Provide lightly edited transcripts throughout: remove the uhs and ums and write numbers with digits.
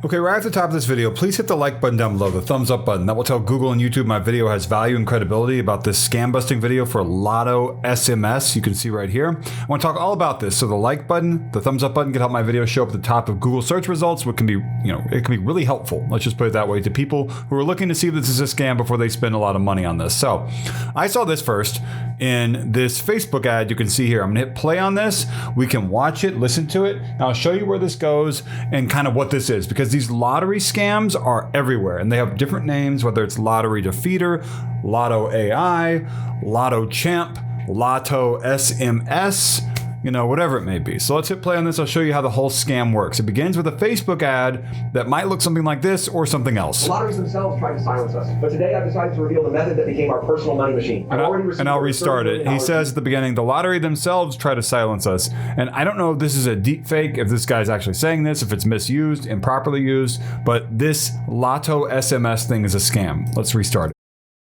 Okay, right at the top of this video, please hit the like button down below, the thumbs up button. That will tell Google and YouTube my video has value and credibility about this scam busting video for Lotto SMS. You can see right here. I want to talk all about this. So the like button, the thumbs up button can help my video show up at the top of Google search results, which can be, it can be really helpful. Let's just put it that way to people who are looking to see if this is a scam before they spend a lot of money on this. So I saw this first in this Facebook ad you can see here. I'm gonna hit play on this. We can watch it, listen to it. And I'll show you where this goes and kind of what this is, because these lottery scams are everywhere and they have different names, whether it's Lottery Defeater, Lotto AI, Lotto Champ, Lotto SMS, whatever it may be. So let's hit play on this. I'll show you how the whole scam works. It begins with a Facebook ad that might look something like this or something else. The lotteries themselves tried to silence us, but today I've decided to reveal the method that became our personal money machine. And I'll restart it. He says at the beginning, the lottery themselves try to silence us. And I don't know if this is a deep fake, if this guy's actually saying this, if it's misused, improperly used, but this Lotto SMS thing is a scam. Let's restart it.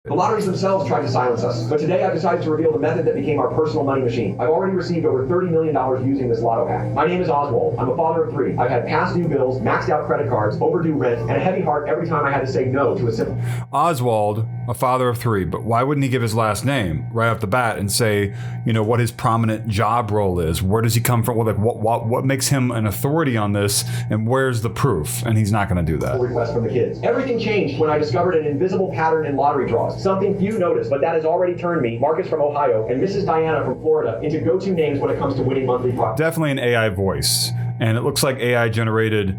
The lotteries themselves tried to silence us, but today I've decided to reveal the method that became our personal money machine. I've already received over $30 million using this lotto hack. My name is Oswald. I'm a father of 3. I've had past due bills, maxed out credit cards, overdue rent, and a heavy heart every time I had to say no to a simple... Oswald, a father of 3, but why wouldn't he give his last name right off the bat and say, what his prominent job role is? Where does he come from? What makes him an authority on this, and where's the proof? And he's not going to do that. Request from the kids. Everything changed when I discovered an invisible pattern in lottery draws. Something few noticed, but that has already turned me, Marcus from Ohio, and Mrs. Diana from Florida, into go-to names when it comes to winning monthly prizes. Definitely an AI voice, and it looks like AI generated,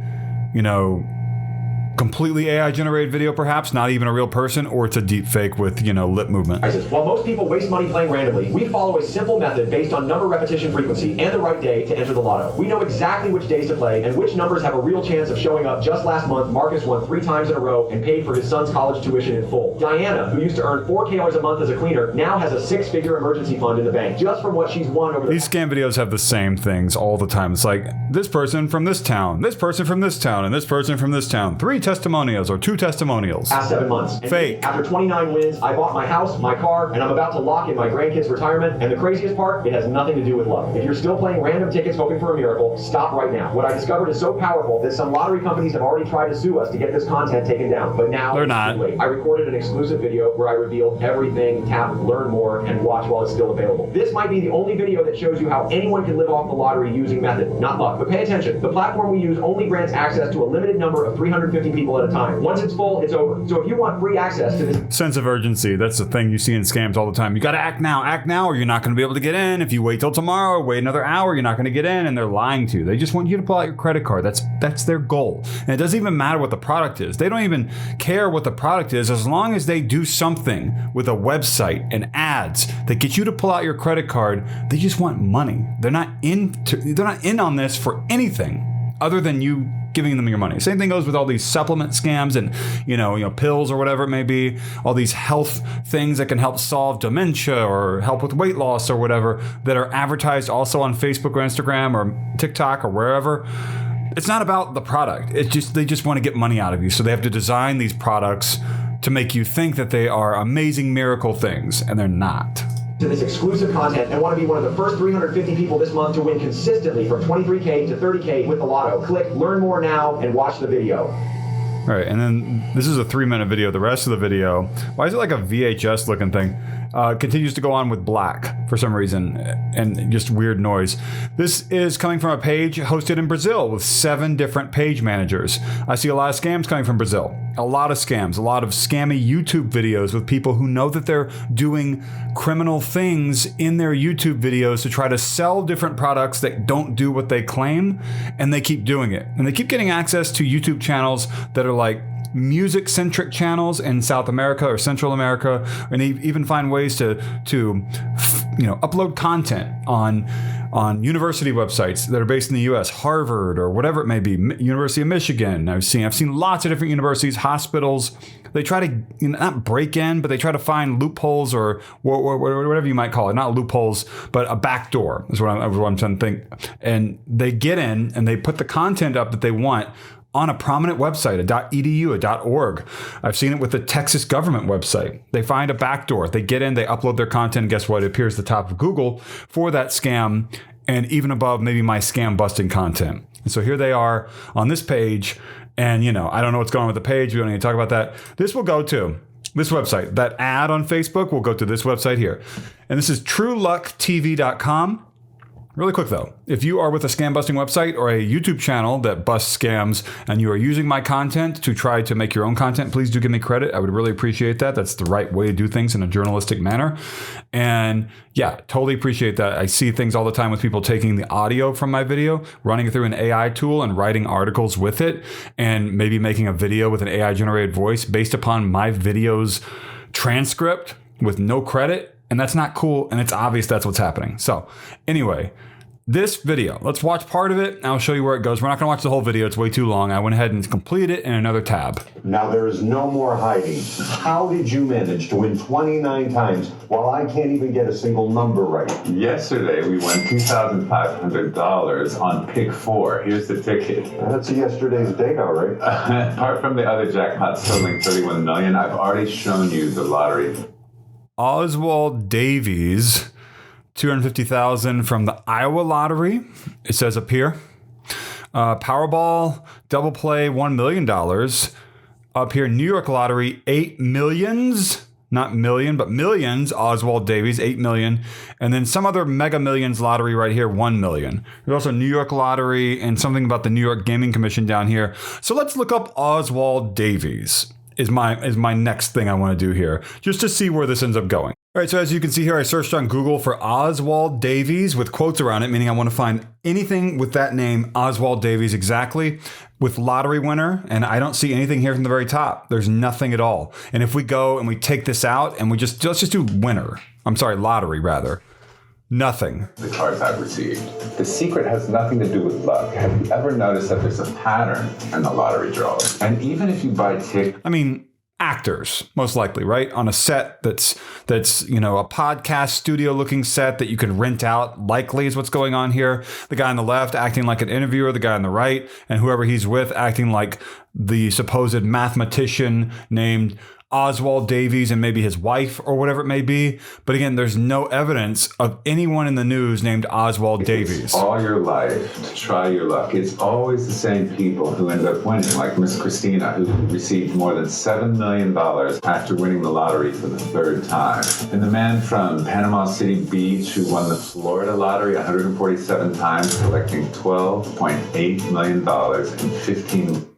completely AI generated video, perhaps not even a real person, or it's a deep fake with lip movement. While most people waste money playing randomly, we follow a simple method based on number repetition frequency and the right day to enter the lotto. We know exactly which days to play and which numbers have a real chance of showing up. Just last month, Marcus won 3 times in a row and paid for his son's college tuition in full. Diana, who used to earn $4K a month as a cleaner, now has a 6-figure emergency fund in the bank just from what she's won over These scam videos have the same things all the time. It's like this person from this town, this person from this town, and this person from this town. 3 testimonials or 2 testimonials. Past 7 months. And fake. After 29 wins, I bought my house, my car, and I'm about to lock in my grandkids' retirement. And the craziest part, it has nothing to do with luck. If you're still playing random tickets hoping for a miracle, stop right now. What I discovered is so powerful that some lottery companies have already tried to sue us to get this content taken down. But now they're not. Too late. I recorded an exclusive video where I revealed everything. Tap learn more and watch while it's still available. This might be the only video that shows you how anyone can live off the lottery using method, not luck. But pay attention. The platform we use only grants access to a limited number of 350 people at a time. Once it's full, it's over. So if you want free access to this... Sense of urgency. That's the thing you see in scams all the time. You got to act now, or you're not going to be able to get in. If you wait till tomorrow, wait another hour, you're not going to get in, and they're lying to you. They just want you to pull out your credit card. That's their goal. And it doesn't even matter what the product is. They don't even care what the product is as long as they do something with a website and ads that get you to pull out your credit card. They just want money. They're not in on this for anything other than you giving them your money. Same thing goes with all these supplement scams and pills or whatever it may be, all these health things that can help solve dementia or help with weight loss or whatever that are advertised also on Facebook or Instagram or TikTok or wherever. It's not about the product. It's just they just want to get money out of you. So they have to design these products to make you think that they are amazing miracle things, and they're not. To this exclusive content and want to be one of the first 350 people this month to win consistently from 23K to 30K with the lotto. Click learn more now and watch the video. All right, and then this is a 3-minute video. The rest of the video, why is it like a VHS looking thing? Continues to go on with black for some reason and just weird noise. This is coming from a page hosted in Brazil with 7 different page managers. I see a lot of scams coming from Brazil. A lot of scams, a lot of scammy YouTube videos with people who know that they're doing criminal things in their YouTube videos to try to sell different products that don't do what they claim, and they keep doing it. And they keep getting access to YouTube channels that are like music-centric channels in South America or Central America, and they even find ways to upload content on university websites that are based in the U.S., Harvard or whatever it may be, University of Michigan. I've seen lots of different universities, hospitals. They try to not break in, but they try to find loopholes or whatever you might call it. Not loopholes, but a backdoor is what I'm trying to think. And they get in and they put the content up that they want on a prominent website, a .edu, a .org. I've seen it with the Texas government website. They find a backdoor. They get in, they upload their content, and guess what? It appears at the top of Google for that scam and even above maybe my scam busting content. And so here they are on this page, And, I don't know what's going on with the page. We don't need to talk about that. This will go to this website. That ad on Facebook will go to this website here. And this is truelucktv.com. Really quick though, if you are with a scam busting website or a YouTube channel that busts scams and you are using my content to try to make your own content, please do give me credit. I would really appreciate that. That's the right way to do things in a journalistic manner. And yeah, totally appreciate that. I see things all the time with people taking the audio from my video, running it through an AI tool and writing articles with it, and maybe making a video with an AI generated voice based upon my video's transcript with no credit. And that's not cool. And it's obvious that's what's happening. So anyway, this video, let's watch part of it and I'll show you where it goes. We're not going to watch the whole video. It's way too long. I went ahead and completed it in another tab. Now there is no more hiding. How did you manage to win 29 times while I can't even get a single number right? Yesterday, we won $2,500 on pick 4. Here's the ticket. That's yesterday's data, right? Apart from the other jackpots totaling $31 million, I've already shown you the lottery. Oswald Davies, $250,000 from the Iowa lottery. It says up here. Powerball double play $1 million. Up here, New York lottery, 8 millions. Not million, but millions. Oswald Davies, 8 million. And then some other Mega Millions lottery right here, 1 million. There's also New York lottery and something about the New York Gaming Commission down here. So let's look up Oswald Davies. Is my next thing I want to do here, just to see where this ends up going. All right, so as you can see here, I searched on Google for Oswald Davies with quotes around it, meaning I want to find anything with that name, Oswald Davies exactly, with lottery winner, and I don't see anything here from the very top. There's nothing at all. And if we go and we take this out and let's just do winner. I'm sorry, lottery rather. Nothing. The cards I've received. The secret has nothing to do with luck. Have you ever noticed that there's a pattern in the lottery draws? And even if you buy tickets... Actors, most likely, right? On a set that's a podcast studio looking set that you can rent out, likely is what's going on here. The guy on the left acting like an interviewer, the guy on the right, and whoever he's with acting like the supposed mathematician named Oswald Davies and maybe his wife or whatever it may be. But again, there's no evidence of anyone in the news named Oswald Davies. All your life to try your luck. It's always the same people who end up winning, like Miss Christina, who received more than $7 million after winning the lottery for the 3rd time. And the man from Panama City Beach who won the Florida lottery 147 times, collecting $12.8 million in 15.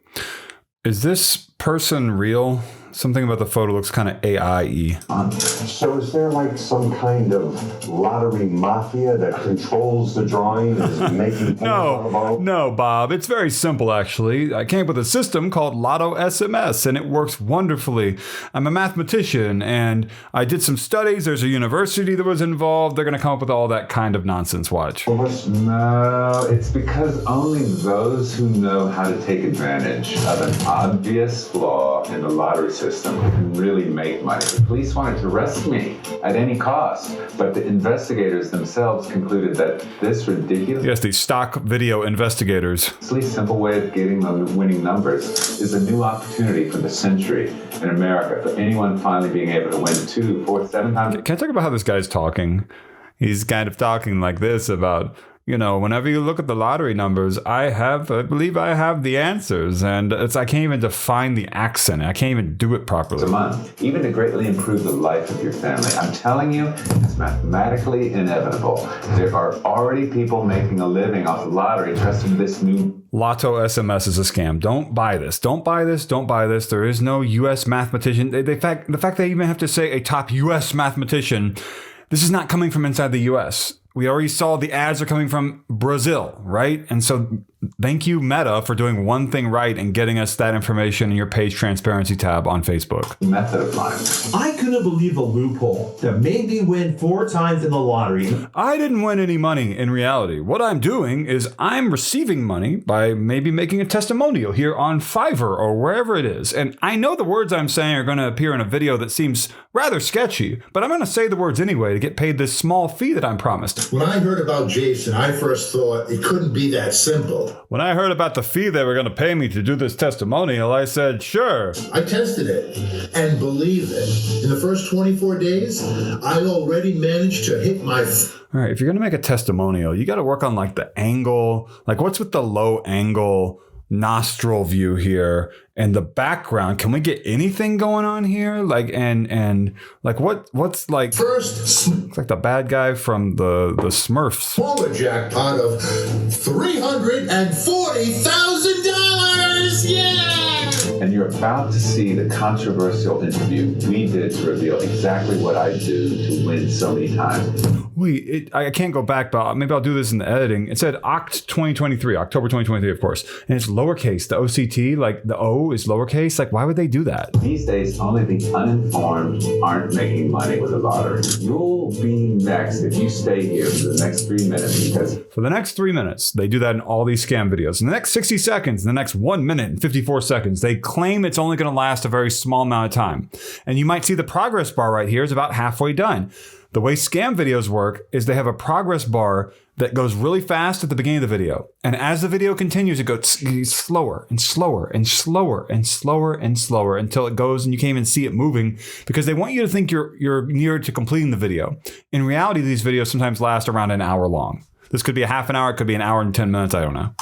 Is this person real? Something about the photo looks kind of AI-y. So is there like some kind of lottery mafia that controls the drawing and is making No, Bob. It's very simple, actually. I came up with a system called Lotto SMS, and it works wonderfully. I'm a mathematician, and I did some studies. There's a university that was involved. They're going to come up with all that kind of nonsense. Watch. No, it's because only those who know how to take advantage of an obvious flaw in the lottery system can really make money. The police wanted to arrest me at any cost, but the investigators themselves concluded that this ridiculous... Yes, these stock video investigators. Simple way of getting the winning numbers is a new opportunity for the century in America, for anyone finally being able to win 2, 4, 7 times. Can I talk about how this guy's talking? He's kind of talking like this about... whenever you look at the lottery numbers, I believe I have the answers. And I can't even define the accent. I can't even do it properly. A month, even to greatly improve the life of your family. I'm telling you, it's mathematically inevitable. There are already people making a living off the lottery trusting this new... Lotto SMS is a scam. Don't buy this. Don't buy this. Don't buy this. There is no U.S. mathematician. The fact they even have to say a top U.S. mathematician, this is not coming from inside the U.S. We already saw the ads are coming from Brazil, right? And so thank you, Meta, for doing one thing right and getting us that information in your page transparency tab on Facebook. Method of mine. I couldn't believe the loophole that made me win 4 times in the lottery. I didn't win any money in reality. What I'm doing is I'm receiving money by maybe making a testimonial here on Fiverr or wherever it is. And I know the words I'm saying are going to appear in a video that seems rather sketchy, but I'm going to say the words anyway to get paid this small fee that I'm promised. When I heard about Jason, I first thought it couldn't be that simple. When I heard about the fee they were going to pay me to do this testimonial, I said, sure. I tested it, and believe it, in the first 24 days, I already managed to hit my... All right, if you're going to make a testimonial, you got to work on like the angle, like what's with the low angle nostril view here and the background. Can we get anything going on here? Like, and like what's like First, looks like the bad guy from the Smurfs. smaller jackpot of $340,000. Yeah! And you're about to see the controversial interview we did to reveal exactly what I do to win so many times. Wait, I can't go back, but maybe I'll do this in the editing. It said October 2023, of course. And it's lowercase. The OCT, like the O is lowercase. Like, why would they do that? These days, only the uninformed aren't making money with the lottery. You'll be next if you stay here for the next 3 minutes because For the next 3 minutes, they do that in all these scam videos. In the next 60 seconds, in the next 1 minute and 54 seconds, they claim it's only going to last a very small amount of time. And you might see the progress bar right here is about halfway done. The way scam videos work is they have a progress bar that goes really fast at the beginning of the video. And as the video continues, it goes slower and slower and slower and slower and slower until it goes and you can't even see it moving because they want you to think you're near to completing the video. In reality, these videos sometimes last around an hour long. This could be a half an hour, it could be an hour and 10 minutes, I don't know.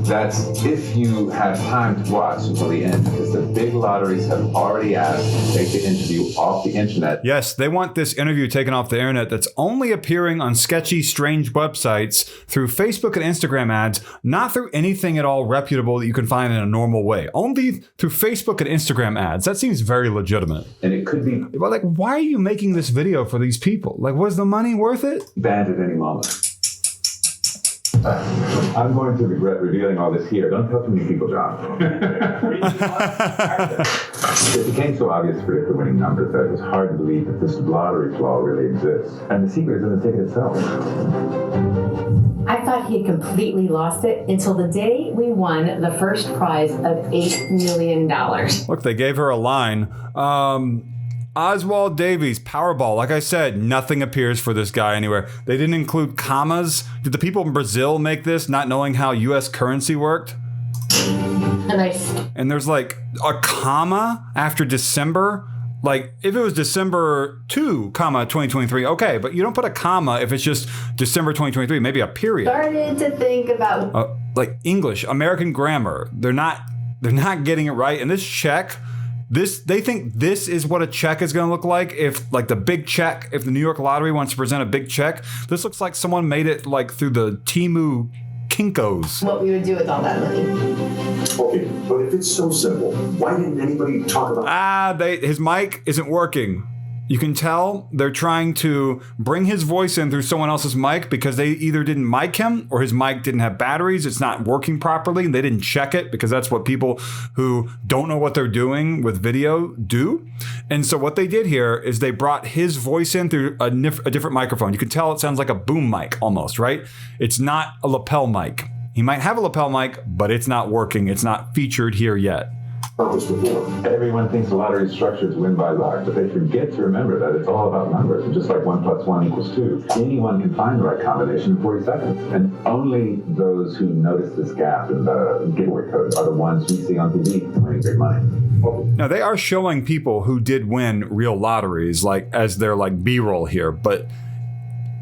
that's if you have time to watch until the end because the big lotteries have already asked to take the interview off the internet. Yes, they want this interview taken off the internet that's only appearing on sketchy, strange websites through Facebook and Instagram ads, not through anything at all reputable that you can find in a normal way. Only through Facebook and Instagram ads. That seems very legitimate. And it could be But like, why are you making this video for these people? Like, was the money worth it? banned at any moment. I'm going to regret revealing all this here. Don't tell too many people, John. It became so obvious to predict the winning numbers that it was hard to believe that this lottery flaw really exists. And the secret is in the ticket itself. I thought he had completely lost it until the day we won the first prize of $8 million. Look, they gave her a line. Oswald Davies, Powerball. Like I said, nothing appears for this guy anywhere. They didn't include commas. Did the people in Brazil make this not knowing how U.S. currency worked? And there's like a comma after December. Like if it was December 2, 2023, okay, but you don't put a comma if it's just December 2023, maybe a period. Started to think about Like English, American grammar. They're not getting it right. And this check, they think this is what a check is going to look like. If like the big check, if the New York Lottery wants to present a big check, this looks like someone made it like through the Temu Kinkos. what we would do with all that money. Okay, but if it's so simple, why didn't anybody talk about His mic isn't working. You can tell they're trying to bring his voice in through someone else's mic because they either didn't mic him or his mic didn't have batteries. It's not working properly. And they didn't check it because that's what people who don't know what they're doing with video do. And so what they did here is they brought his voice in through a different microphone. You can tell it sounds like a boom mic almost, right? It's not a lapel mic. He might have a lapel mic, but it's not working. It's not featured here yet. this before? Everyone thinks the lottery is structured to win by luck, but they forget to remember that it's all about numbers. Just like 1 + 1 = 2. Anyone can find the right combination in 40 seconds. And only those who notice this gap in the giveaway code are the ones we see on TV winning big money. Now they are showing people who did win real lotteries like as their like B-roll here, but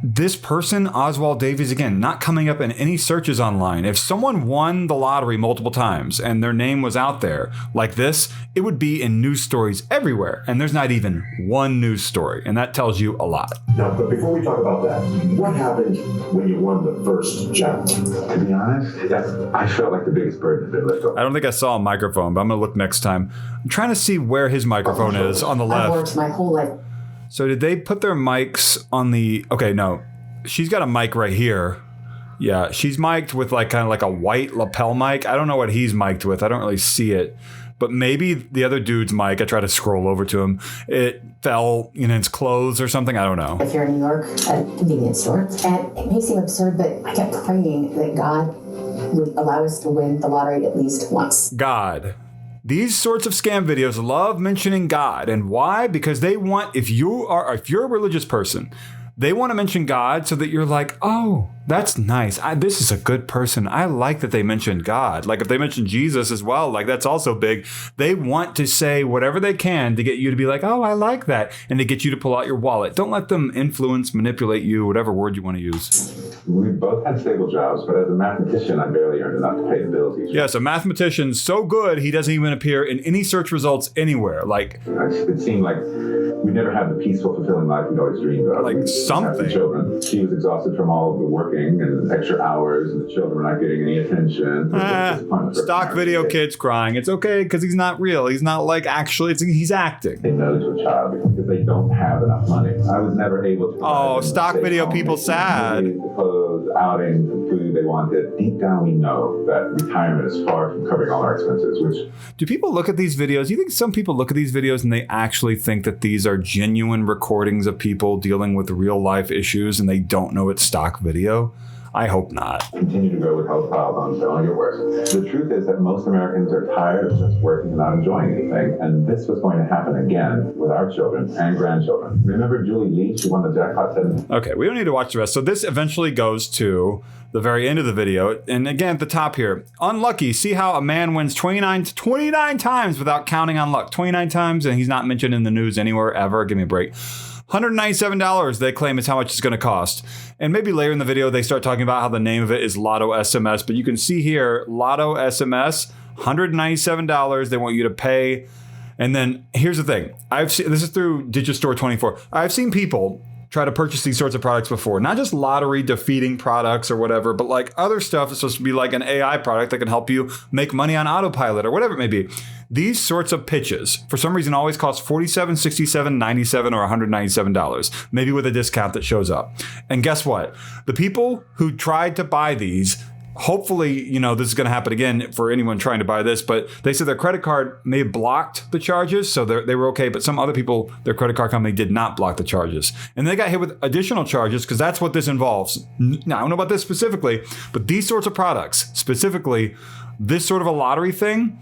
this person, Oswald Davies, again, not coming up in any searches online. If someone won the lottery multiple times and their name was out there like this, it would be in news stories everywhere. And there's not even one news story. And that tells you a lot. Now, but before we talk about that, what happened when you won the first jackpot? To be honest, I felt like the biggest bird that they left off. I don't think I saw a microphone, but I'm going to look next time. I'm trying to see where his microphone is on the I've left. worked my whole life. So did they put their mics on the... Okay, no. She's got a mic right here. Yeah, she's mic'd with like kind of like a white lapel mic. I don't know what he's mic'd with. I don't really see it. But maybe the other dude's mic, I tried to scroll over to him. It fell in his clothes or something. I don't know. If you're in New York at a convenience store, and it may seem absurd, but I kept praying that God would allow us to win the lottery at least once. God. These sorts of scam videos love mentioning God. And why? Because they want, if you're a religious person, they want to mention God so that you're like, oh, That's nice. This is a good person. I like that they mentioned God. Like if they mentioned Jesus as well, like that's also big. They want to say whatever they can to get you to be like, oh, I like that. And to get you to pull out your wallet. Don't let them influence, manipulate you, whatever word you want to use. We both had stable jobs, but as a mathematician, I barely earned enough to pay the bills each month. Yes, a mathematician's so good, he doesn't even appear in any search results anywhere. Like, it seemed like we never had the peaceful, fulfilling life we'd always dreamed of. Like We something. had children. She was exhausted from all of the working and extra hours, and the children were not getting any attention. Stock video kids crying. It's okay because he's not real. He's not like actually, he's acting. They know to a child because they don't have enough money. I was never able to. Oh, stock video people sad. The clothes, outings, and food they wanted. Deep down, we know that retirement is far from covering all our expenses. Which do people look at these videos? You think some people look at these videos and they actually think that these are genuine recordings of people dealing with real life issues and they don't know it's stock video? I hope not. Continue to grow with health problems, they'll only get worse. The truth is that most Americans are tired of just working and not enjoying anything, and this was going to happen again with our children and grandchildren. Remember Julie Lee? She won the jackpot 7. Okay, we don't need to watch the rest. So this eventually goes to the very end of the video. And again, at the top here, unlucky. See how a man wins 29 times without counting on luck. 29 times, and he's not mentioned in the news anywhere ever. Give me a break. $197 they claim is how much it's going to cost. And maybe later in the video they start talking about how the name of it is Lotto SMS. But you can see here, Lotto SMS, $197 they want you to pay. And then here's the thing. This is through Digistore24. I've seen people try to purchase these sorts of products before. Not just lottery defeating products or whatever, but like other stuff that's supposed to be like an AI product that can help you make money on autopilot or whatever it may be. These sorts of pitches, for some reason, always cost $47, $67, $97, or $197, maybe with a discount that shows up. And guess what? The people who tried to buy these, hopefully, this is going to happen again for anyone trying to buy this, but they said their credit card may have blocked the charges, so they were okay, but some other people, their credit card company did not block the charges. And they got hit with additional charges because that's what this involves. Now, I don't know about this specifically, but these sorts of products, specifically this sort of a lottery thing,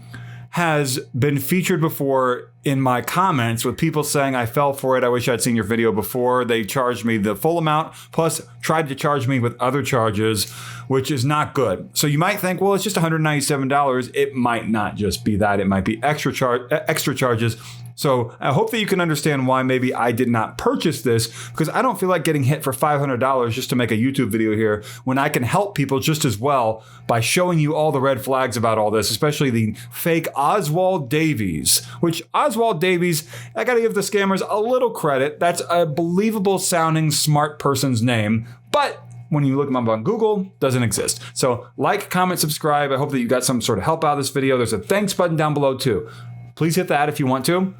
has been featured before in my comments with people saying, I fell for it. I wish I'd seen your video before. They charged me the full amount, plus tried to charge me with other charges, which is not good. So you might think, well, it's just $197. It might not just be that. It might be extra charges. So I hope that you can understand why maybe I did not purchase this, because I don't feel like getting hit for $500 just to make a YouTube video here when I can help people just as well by showing you all the red flags about all this, especially the fake Oswald Davies, which Oswald Davies, I got to give the scammers a little credit. That's a believable sounding smart person's name, but when you look them up on Google, doesn't exist. So like, comment, subscribe. I hope that you got some sort of help out of this video. There's a thanks button down below too. Please hit that if you want to.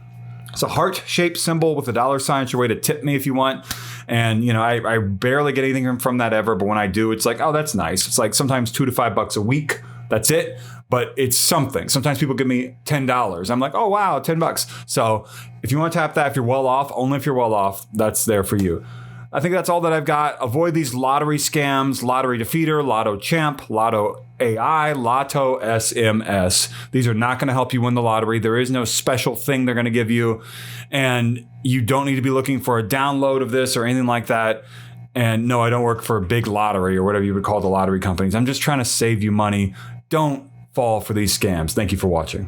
It's a heart-shaped symbol with a $sign. It's your way to tip me if you want. And, I barely get anything from that ever. But when I do, it's like, oh, that's nice. It's like sometimes $2 to $5 a week. That's it. But it's something. Sometimes people give me $10. I'm like, oh, wow, $10. So if you want to tap that, if you're well off, only if you're well off, that's there for you. I think that's all that I've got. Avoid these lottery scams, Lottery Defeater, Lotto Champ, Lotto AI, Lotto SMS. These are not going to help you win the lottery. There is no special thing they're going to give you. And you don't need to be looking for a download of this or anything like that. And no, I don't work for a big lottery or whatever you would call the lottery companies. I'm just trying to save you money. Don't fall for these scams. Thank you for watching.